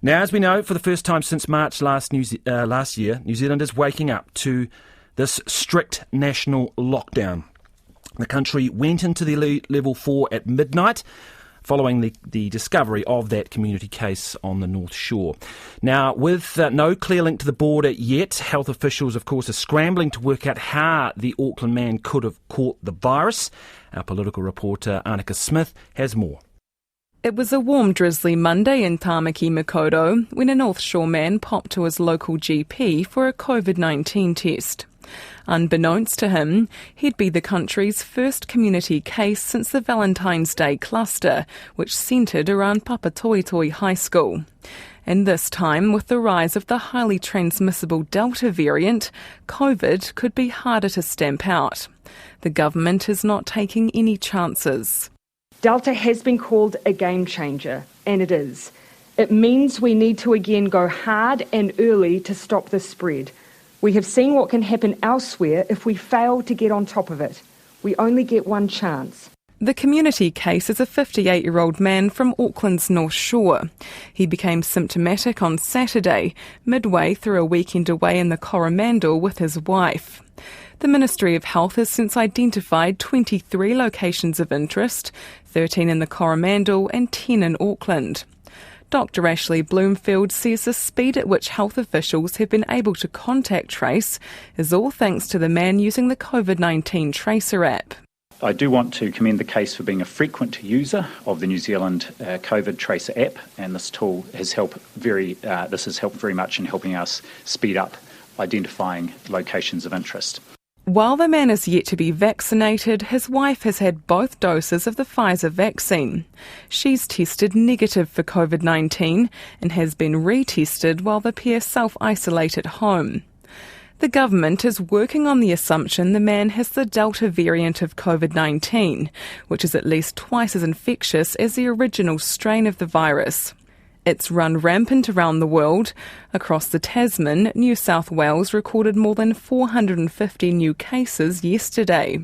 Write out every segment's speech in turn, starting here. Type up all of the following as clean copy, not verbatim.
Now, as we know, for the first time since March last year, New Zealand is waking up to this strict national lockdown. The country went into the level 4 at midnight, following the discovery of that community case on the North Shore. Now, with no clear link to the border yet, health officials, of course, are scrambling to work out how the Auckland man could have caught the virus. Our political reporter, Annika Smith, has more. It was a warm, drizzly Monday in Tāmaki Makaurau when a North Shore man popped to his local GP for a COVID-19 test. Unbeknownst to him, he'd be the country's first community case since the Valentine's Day cluster, which centred around Papatoetoe High School. And this time, with the rise of the highly transmissible Delta variant, COVID could be harder to stamp out. The government is not taking any chances. Delta has been called a game changer, and it is. It means we need to again go hard and early to stop the spread. We have seen what can happen elsewhere if we fail to get on top of it. We only get one chance. The community case is a 58-year-old man from Auckland's North Shore. He became symptomatic on Saturday, midway through a weekend away in the Coromandel with his wife. The Ministry of Health has since identified 23 locations of interest, 13 in the Coromandel and 10 in Auckland. Dr. Ashley Bloomfield says the speed at which health officials have been able to contact trace is all thanks to the man using the COVID-19 Tracer app. I do want to commend the case for being a frequent user of the New Zealand COVID Tracer app, and this tool has helped very much in helping us speed up identifying locations of interest. While the man is yet to be vaccinated, his wife has had both doses of the Pfizer vaccine. She's tested negative for COVID-19 and has been retested while the pair self-isolate at home. The government is working on the assumption the man has the Delta variant of COVID-19, which is at least twice as infectious as the original strain of the virus. It's run rampant around the world. Across the Tasman, New South Wales recorded more than 450 new cases yesterday.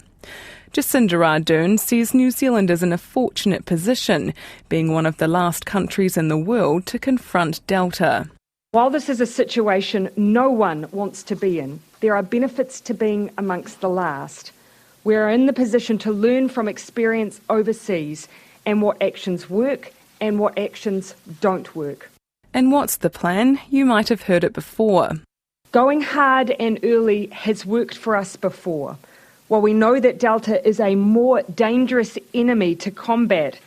Jacinda Ardern says New Zealand is in a fortunate position, being one of the last countries in the world to confront Delta. While this is a situation no one wants to be in, there are benefits to being amongst the last. We are in the position to learn from experience overseas and what actions work and what actions don't work. And what's the plan? You might have heard it before. Going hard and early has worked for us before. While we know that Delta is a more dangerous enemy to combat,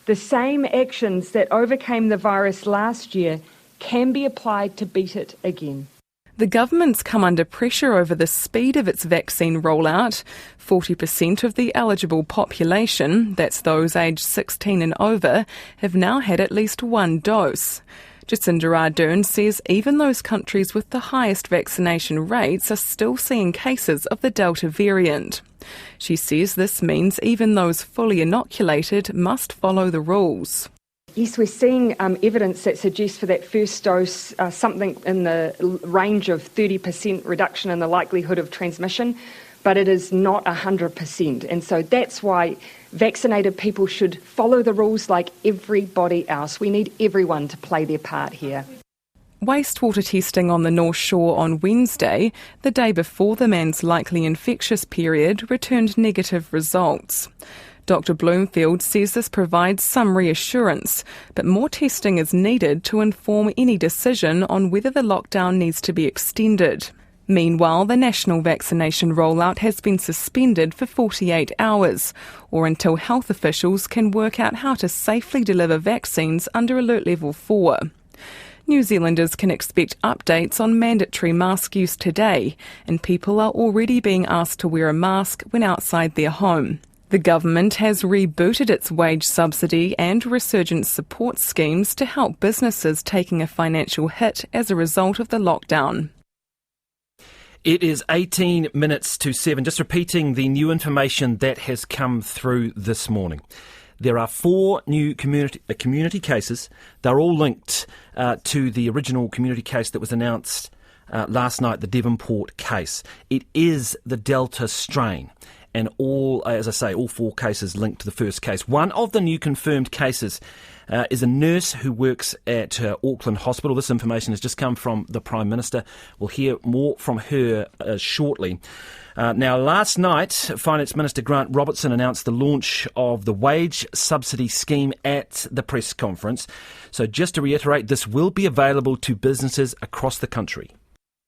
the same actions that overcame the virus last year can be applied to beat it again. The government's come under pressure over the speed of its vaccine rollout. 40% of the eligible population, that's those aged 16 and over, have now had at least one dose. Jacinda Ardern says even those countries with the highest vaccination rates are still seeing cases of the Delta variant. She says this means even those fully inoculated must follow the rules. Yes, we're seeing evidence that suggests for that first dose something in the range of 30% reduction in the likelihood of transmission, but it is not 100%. And so that's why vaccinated people should follow the rules like everybody else. We need everyone to play their part here. Wastewater testing on the North Shore on Wednesday, the day before the man's likely infectious period, returned negative results. Dr. Bloomfield says this provides some reassurance, but more testing is needed to inform any decision on whether the lockdown needs to be extended. Meanwhile, the national vaccination rollout has been suspended for 48 hours, or until health officials can work out how to safely deliver vaccines under Alert Level 4. New Zealanders can expect updates on mandatory mask use today, and people are already being asked to wear a mask when outside their home. The government has rebooted its wage subsidy and resurgence support schemes to help businesses taking a financial hit as a result of the lockdown. It is 18 minutes to 7. Just repeating the new information that has come through this morning. There are 4 new community cases. They're all linked to the original community case that was announced last night, the Devonport case. It is the Delta strain. and all 4 cases linked to the first case. One of the new confirmed cases is a nurse who works at Auckland Hospital. This information has just come from the Prime Minister. We'll hear more from her shortly. Now, last night, Finance Minister Grant Robertson announced the launch of the wage subsidy scheme at the press conference. So just to reiterate, this will be available to businesses across the country.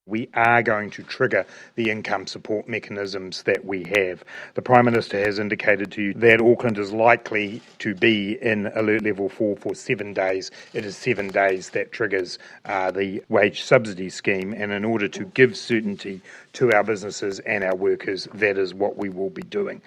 We are going to trigger the income support mechanisms that we have. The Prime Minister has indicated to you that Auckland is likely to be in alert level 4 for 7 days. It is 7 days that triggers the wage subsidy scheme, and in order to give certainty to our businesses and our workers, that is what we will be doing.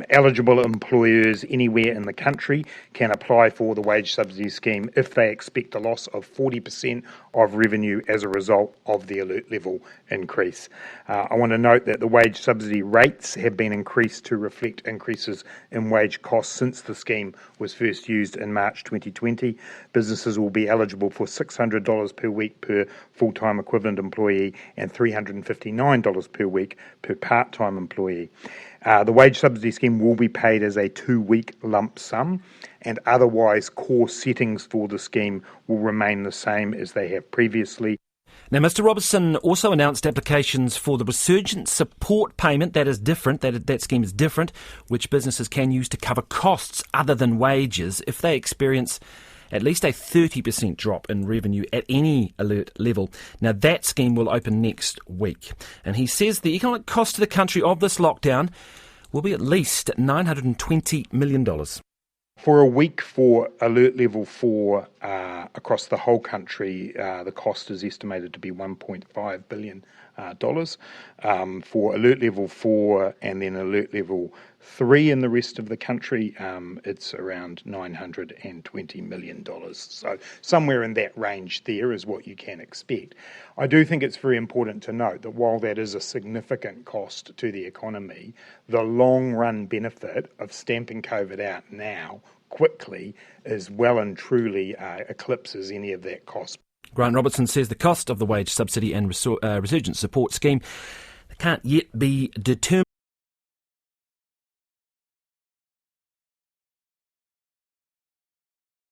Eligible employers anywhere in the country can apply for the wage subsidy scheme if they expect a loss of 40% of revenue as a result of the alert level increase. I want to note that the wage subsidy rates have been increased to reflect increases in wage costs since the scheme was first used in March 2020. Businesses will be eligible for $600 per week per full-time equivalent employee and $359 per week per part-time employee. The wage subsidy scheme will be paid as a 2-week lump sum, and otherwise core settings for the scheme will remain the same as they have previously. Now, Mr Robertson also announced applications for the resurgence support payment. That is different. That scheme is different, which businesses can use to cover costs other than wages if they experience at least a 30% drop in revenue at any alert level. Now, that scheme will open next week. And he says the economic cost to the country of this lockdown will be at least $920 million. For a week for alert level 4 across the whole country, the cost is estimated to be $1.5 billion. For alert level 4 and then alert level 3 in the rest of the country, it's around $920 million. So somewhere in that range there is what you can expect. I do think it's very important to note that while that is a significant cost to the economy, the long-run benefit of stamping COVID out now quickly is well and truly eclipses any of that cost. Grant Robertson says the cost of the wage subsidy and resurgence support scheme can't yet be determined.